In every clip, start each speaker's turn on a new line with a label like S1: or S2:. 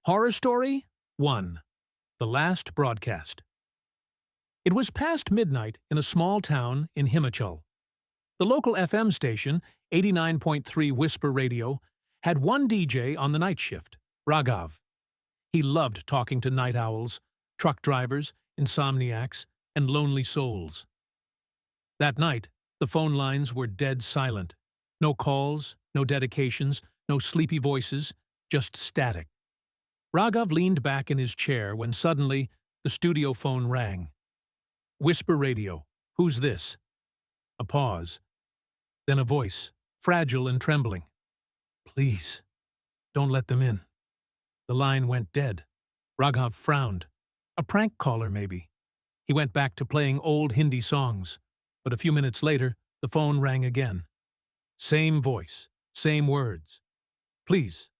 S1: Horror Story 1. The Last Broadcast. It was past midnight in a small town in Himachal. The local FM station, 89.3 Whisper Radio, had one DJ on the night shift, Raghav. He loved talking to night owls, truck drivers, insomniacs, and lonely souls. That night, the phone lines were dead silent. No calls, no dedications, no sleepy voices, just static. Raghav leaned back in his chair when suddenly the studio phone rang. Whisper Radio. Who's this? A pause. Then a voice, fragile and trembling. Please, don't let them in. The line went dead. Raghav frowned. A prank caller, maybe. He went back to playing old Hindi songs, but a few minutes later, the phone rang again. Same voice, same words. Please,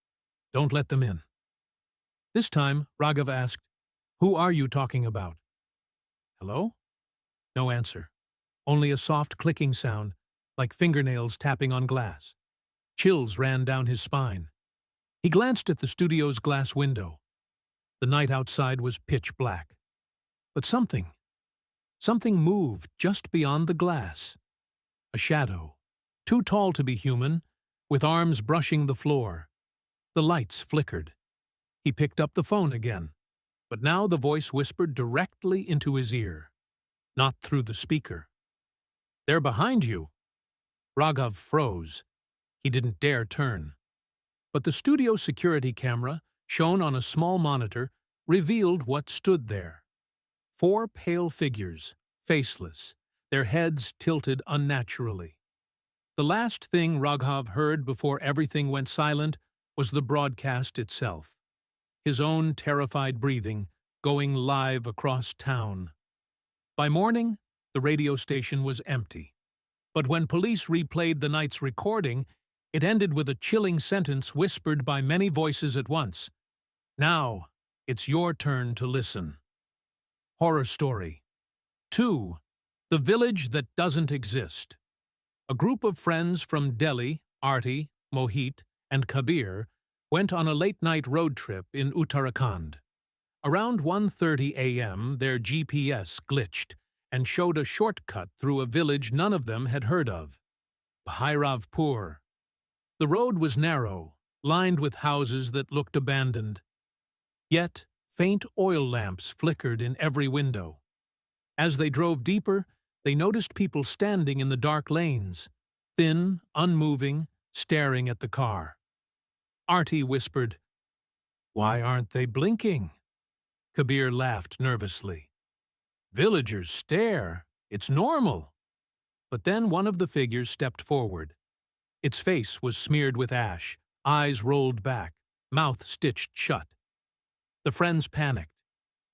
S1: don't let them in. This time, Raghav asked, Who are you talking about? Hello? No answer. Only a soft clicking sound, like fingernails tapping on glass. Chills ran down his spine. He glanced at the studio's glass window. The night outside was pitch black. But something moved just beyond the glass. A shadow, too tall to be human, with arms brushing the floor. The lights flickered. He picked up the phone again, but now the voice whispered directly into his ear, not through the speaker. They're behind you. Raghav froze. He didn't dare turn. But the studio security camera, shown on a small monitor, revealed what stood there. 4 pale figures, faceless, their heads tilted unnaturally. The last thing Raghav heard before everything went silent was the broadcast itself. His own terrified breathing, going live across town. By morning, the radio station was empty. But when police replayed the night's recording, it ended with a chilling sentence whispered by many voices at once. Now, it's your turn to listen. Horror Story 2. The Village That Doesn't Exist. A group of friends from Delhi, Arti, Mohit, and Kabir, went on a late-night road trip in Uttarakhand. Around 1:30 a.m., their GPS glitched and showed a shortcut through a village none of them had heard of, Bhairavpur. The road was narrow, lined with houses that looked abandoned. Yet, faint oil lamps flickered in every window. As they drove deeper, they noticed people standing in the dark lanes, thin, unmoving, staring at the car. Arti whispered, Why aren't they blinking? Kabir laughed nervously. Villagers stare. It's normal. But then one of the figures stepped forward. Its face was smeared with ash, eyes rolled back, mouth stitched shut. The friends panicked.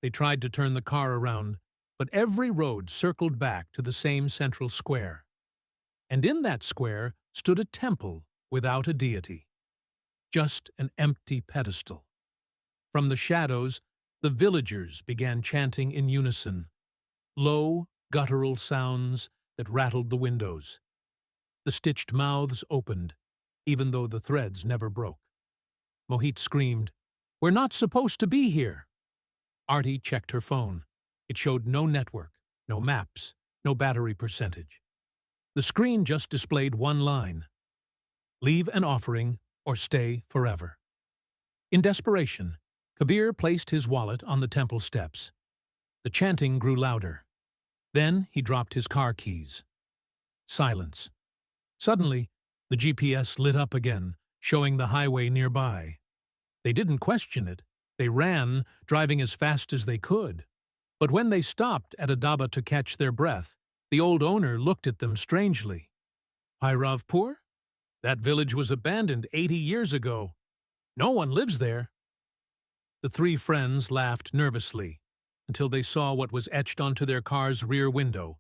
S1: They tried to turn the car around, but every road circled back to the same central square. And in that square stood a temple without a deity. Just an empty pedestal. From the shadows, the villagers began chanting in unison, low, guttural sounds that rattled the windows. The stitched mouths opened, even though the threads never broke. Mohit screamed, We're not supposed to be here. Arti checked her phone. It showed no network, no maps, no battery percentage. The screen just displayed one line, Leave an offering or stay forever. In desperation, Kabir placed his wallet on the temple steps. The chanting grew louder. Then he dropped his car keys. Silence. Suddenly, the GPS lit up again, showing the highway nearby. They didn't question it. They ran, driving as fast as they could. But when they stopped at a dhaba to catch their breath, the old owner looked at them strangely. Bhairavpur? That village was abandoned 80 years ago. No one lives there. The 3 friends laughed nervously until they saw what was etched onto their car's rear window,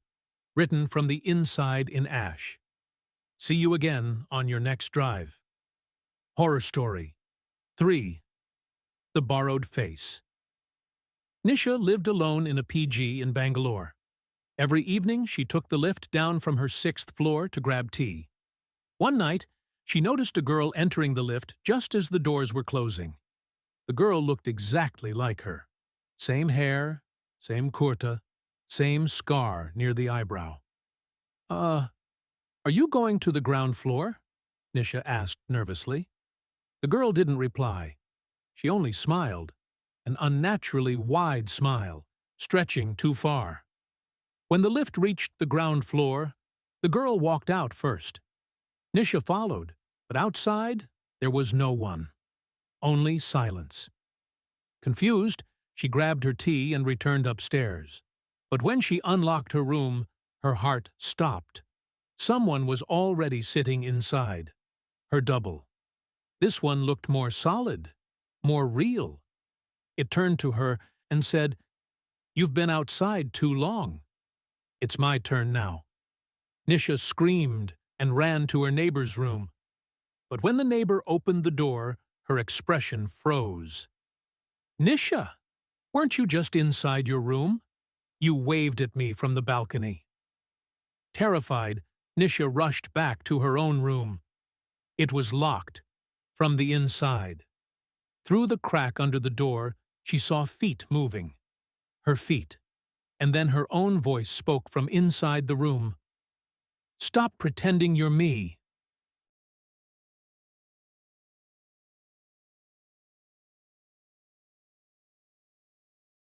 S1: written from the inside in ash. See you again on your next drive. Horror Story 3. The Borrowed Face. Nisha lived alone in a PG in Bangalore. Every evening she took the lift down from her 6th floor to grab tea. One night, she noticed a girl entering the lift just as the doors were closing. The girl looked exactly like her. Same hair, same kurta, same scar near the eyebrow. Are you going to the ground floor? Nisha asked nervously. The girl didn't reply. She only smiled, an unnaturally wide smile, stretching too far. When the lift reached the ground floor, the girl walked out first. Nisha followed, but outside there was no one. Only silence. Confused, she grabbed her tea and returned upstairs. But when she unlocked her room, her heart stopped. Someone was already sitting inside. Her double. This one looked more solid, more real. It turned to her and said, "You've been outside too long. It's my turn now." Nisha screamed and ran to her neighbor's room. But when the neighbor opened the door, her expression froze. "Nisha, weren't you just inside your room? You waved at me from the balcony." Terrified, Nisha rushed back to her own room. It was locked from the inside. Through the crack under the door, she saw feet moving. Her feet. And then her own voice spoke from inside the room. "Stop pretending you're me.